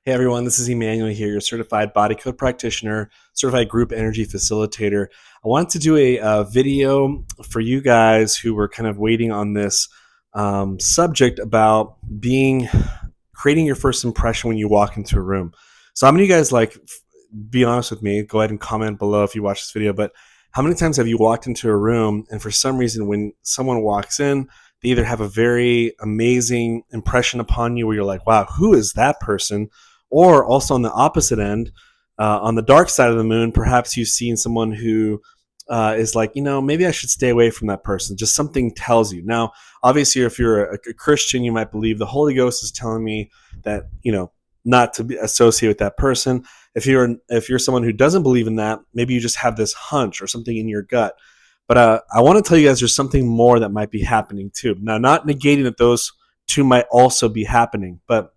Hey everyone, this is Emmanuel here, your certified body code practitioner, certified group energy facilitator. I wanted to do a video for you guys who were kind of waiting on this subject about creating your first impression when you walk into a room. So, how many of you guys be honest with me? Go ahead and comment below if you watch this video. But how many times have you walked into a room and for some reason, when someone walks in, they either have a very amazing impression upon you where you're like, wow, who is that person? Or also on the opposite end, on the dark side of the moon, perhaps you've seen someone who is like, maybe I should stay away from that person. Just something tells you. Now, obviously, if you're a Christian, you might believe the Holy Ghost is telling me that, not to be associated with that person. If you're someone who doesn't believe in that, maybe you just have this hunch or something in your gut. But I want to tell you guys there's something more that might be happening too. Now, not negating that those two might also be happening, but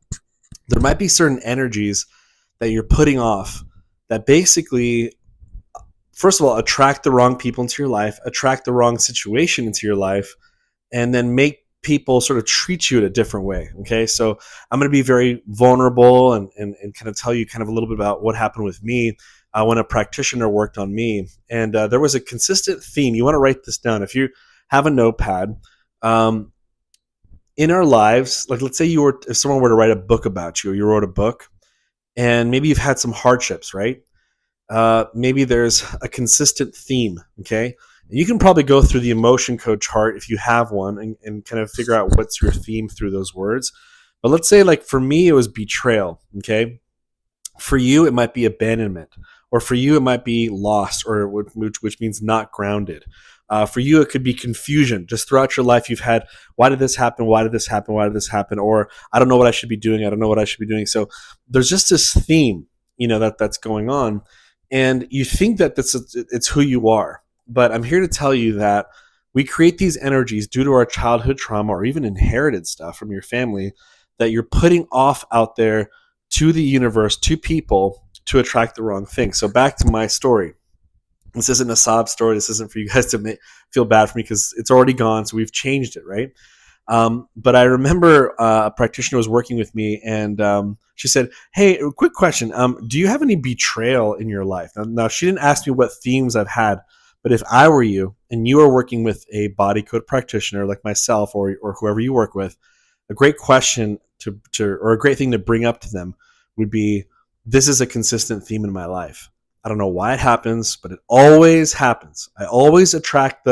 there might be certain energies that you're putting off that basically, first of all, attract the wrong people into your life, attract the wrong situation into your life, and then make people sort of treat you in a different way. Okay, so I'm going to be very vulnerable and kind of tell you kind of a little bit about what happened with me when a practitioner worked on me. And there was a consistent theme. You want to write this down. If you have a notepad, in our lives, like let's say if someone were to write a book about you, or you wrote a book, and maybe you've had some hardships, right? Maybe there's a consistent theme, okay? And you can probably go through the emotion code chart if you have one and kind of figure out what's your theme through those words. But let's say like for me, it was betrayal, okay? For you, it might be abandonment. Or for you, it might be lost, or which means not grounded. For you, it could be confusion. Just throughout your life, you've had, why did this happen? Why did this happen? Why did this happen? Or I don't know what I should be doing. I don't know what I should be doing. So there's just this theme, that's going on. And you think that it's who you are. But I'm here to tell you that we create these energies due to our childhood trauma or even inherited stuff from your family that you're putting off out there to the universe, to people, to attract the wrong thing. So back to my story. This isn't a sob story. This isn't for you guys to feel bad for me because it's already gone. So we've changed it, right? But I remember a practitioner was working with me, and she said, "Hey, quick question. Do you have any betrayal in your life?" Now, she didn't ask me what themes I've had, but if I were you and you were working with a body code practitioner like myself or whoever you work with, a great question or a great thing to bring up to them would be, this is a consistent theme in my life. I don't know why it happens, but it always happens. I always attract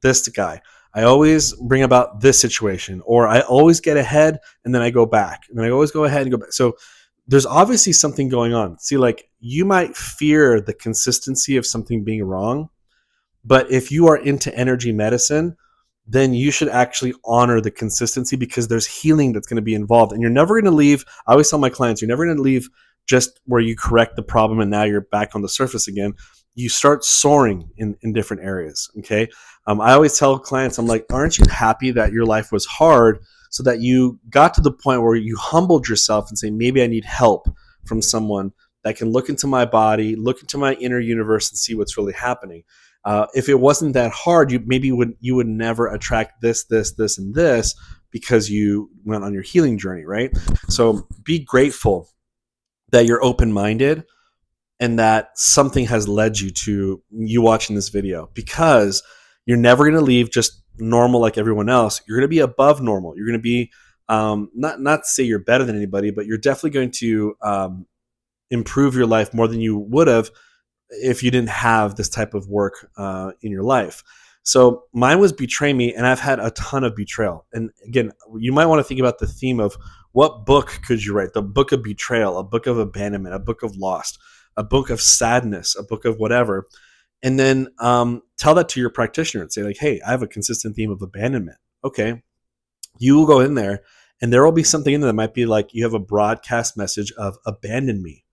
this guy. I always bring about this situation, or I always get ahead and then I go back, and then I always go ahead and go back. So there's obviously something going on. See, like you might fear the consistency of something being wrong, but if you are into energy medicine, then you should actually honor the consistency because there's healing that's going to be involved. And you're never going to leave. I always tell my clients, you're never going to leave just where you correct the problem and now you're back on the surface again. You start soaring in different areas, okay? I always tell clients, I'm like, aren't you happy that your life was hard so that you got to the point where you humbled yourself and say, maybe I need help from someone that can look into my body, look into my inner universe and see what's really happening. If it wasn't that hard, you would never attract this, and this because you went on your healing journey, right? So be grateful that you're open-minded and that something has led you to you watching this video, because you're never going to leave just normal like everyone else. You're going to be above normal. You're going to be not to say you're better than anybody, but you're definitely going to improve your life more than you would have if you didn't have this type of work in your life. So mine was betray me, and I've had a ton of betrayal. And again, you might want to think about the theme of what book could you write? The book of betrayal, a book of abandonment, a book of lost, a book of sadness, a book of whatever. And then tell that to your practitioner and say like, hey, I have a consistent theme of abandonment. Okay. You will go in there and there will be something in there that might be like, you have a broadcast message of abandon me,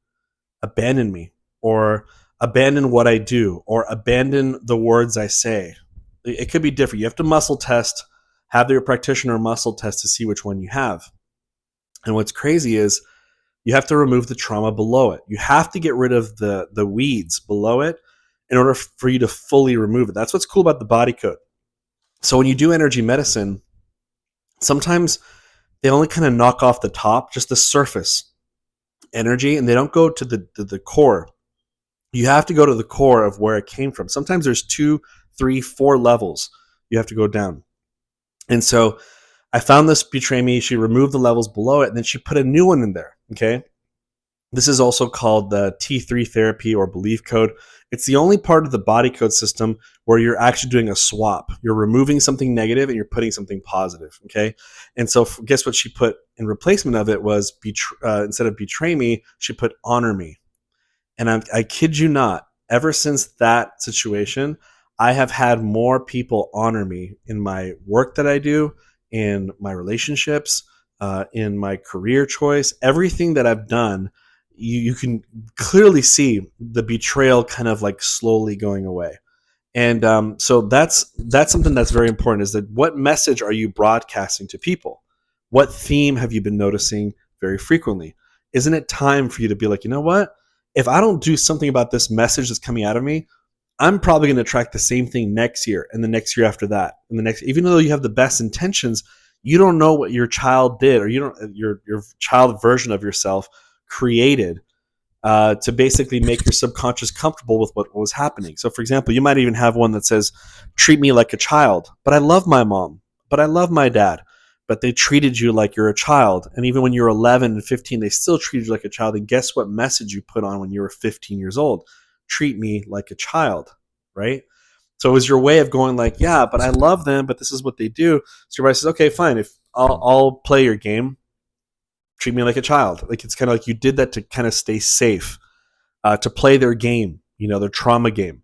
or abandon what I do, or abandon the words I say. It could be different. You have to muscle test, have your practitioner muscle test to see which one you have. And what's crazy is you have to remove the trauma below it. You have to get rid of the weeds below it in order for you to fully remove it. That's what's cool about the body code. So when you do energy medicine, sometimes they only kind of knock off the top, just the surface. energy and they don't go to the core. You have to go to the core of where it came from. Sometimes there's 2, 3, 4 levels you have to go down. And so I found this betray me. She removed the levels below it and then she put a new one in there. Okay. This is also called the T3 therapy or belief code. It's the only part of the body code system where you're actually doing a swap. You're removing something negative and you're putting something positive. Okay. And so guess what she put in replacement of it was instead of betray me, she put honor me. And I kid you not, ever since that situation, I have had more people honor me in my work that I do, in my relationships, in my career choice, everything that I've done. You can clearly see the betrayal kind of like slowly going away. And so that's something that's very important, is that what message are you broadcasting to people? What theme have you been noticing very frequently? Isn't it time for you to be like, you know what? If I don't do something about this message that's coming out of me, I'm probably going to attract the same thing next year and the next year after that. And the next, even though you have the best intentions, you don't know what your child did, or you don't your child version of yourself created to basically make your subconscious comfortable with what was happening. So, for example, you might even have one that says, treat me like a child, but I love my mom, but I love my dad, but they treated you like you're a child. And even when you're 11 and 15, they still treated you like a child. And guess what message you put on when you were 15 years old? Treat me like a child, right? So it was your way of going like, yeah, but I love them, but this is what they do. So your body says, okay, fine. If I'll play your game, treat me like a child. Like, it's kind of like you did that to kind of stay safe, to play their game, their trauma game.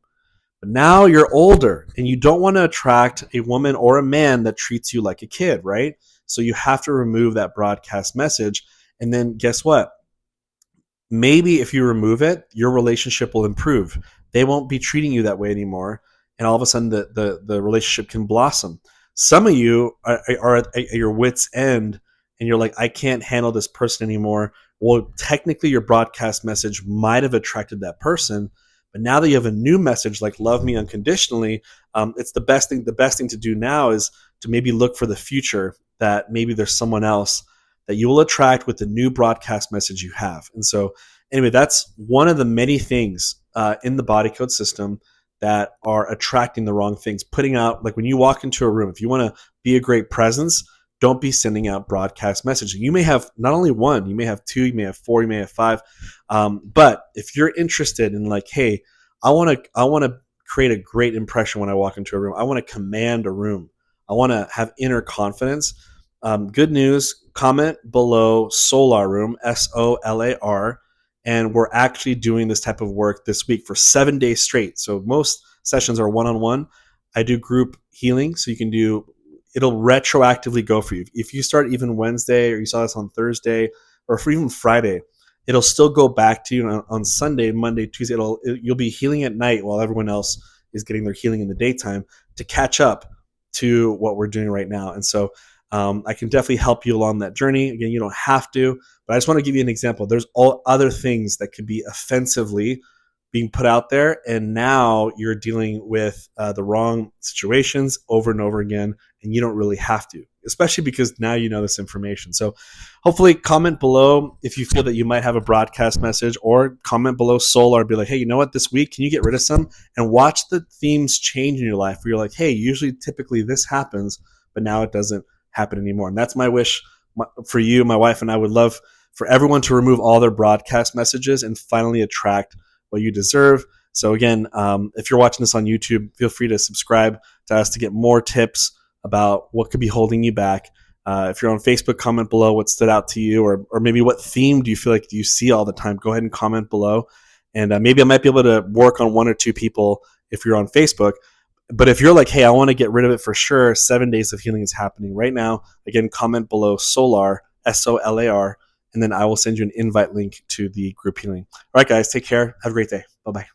But now you're older and you don't want to attract a woman or a man that treats you like a kid, right? So you have to remove that broadcast message. And then guess what? Maybe if you remove it, your relationship will improve. They won't be treating you that way anymore. And all of a sudden the relationship can blossom. Some of you are at your wit's end and you're like, I can't handle this person anymore. Well, technically your broadcast message might have attracted that person, but now that you have a new message like love me unconditionally, it's the best thing. The best thing to do now is to maybe look for the future, that maybe there's someone else that you will attract with the new broadcast message you have. And so anyway, that's one of the many things in the body code system that are attracting the wrong things. Putting out, like when you walk into a room, if you want to be a great presence, don't be sending out broadcast messaging. You may have not only one, you may have 2, you may have 4, you may have 5. But if you're interested in like, hey, I want to create a great impression when I walk into a room. I want to command a room. I want to have inner confidence. Good news, comment below Solar Room, SOLAR. And we're actually doing this type of work this week for 7 days straight. So most sessions are one-on-one. I do group healing. So it'll retroactively go for you. If you start even Wednesday, or you saw this on Thursday, or for even Friday, it'll still go back to you on Sunday, Monday, Tuesday. You'll be healing at night while everyone else is getting their healing in the daytime to catch up to what we're doing right now. And so I can definitely help you along that journey. Again, you don't have to, but I just want to give you an example. There's all other things that could be offensively being put out there, and now you're dealing with the wrong situations over and over again, and you don't really have to, especially because now you know this information. So hopefully comment below if you feel that you might have a broadcast message, or comment below Solar, be like, hey, you know what, this week, can you get rid of some? And watch the themes change in your life where you're like, hey, typically this happens, but now it doesn't happen anymore. And that's my wish for you. My wife and I would love for everyone to remove all their broadcast messages and finally attract what you deserve. So again, if you're watching this on YouTube, feel free to subscribe to us to get more tips about what could be holding you back. If you're on Facebook, comment below what stood out to you, or maybe what theme do you feel like you see all the time. Go ahead and comment below, and maybe I might be able to work on 1 or 2 people if you're on Facebook. But if you're like, hey, I want to get rid of it for sure, 7 days of healing is happening right now. Again, comment below Solar, SOLAR, and then I will send you an invite link to the group healing. All right, guys, take care. Have a great day. Bye-bye.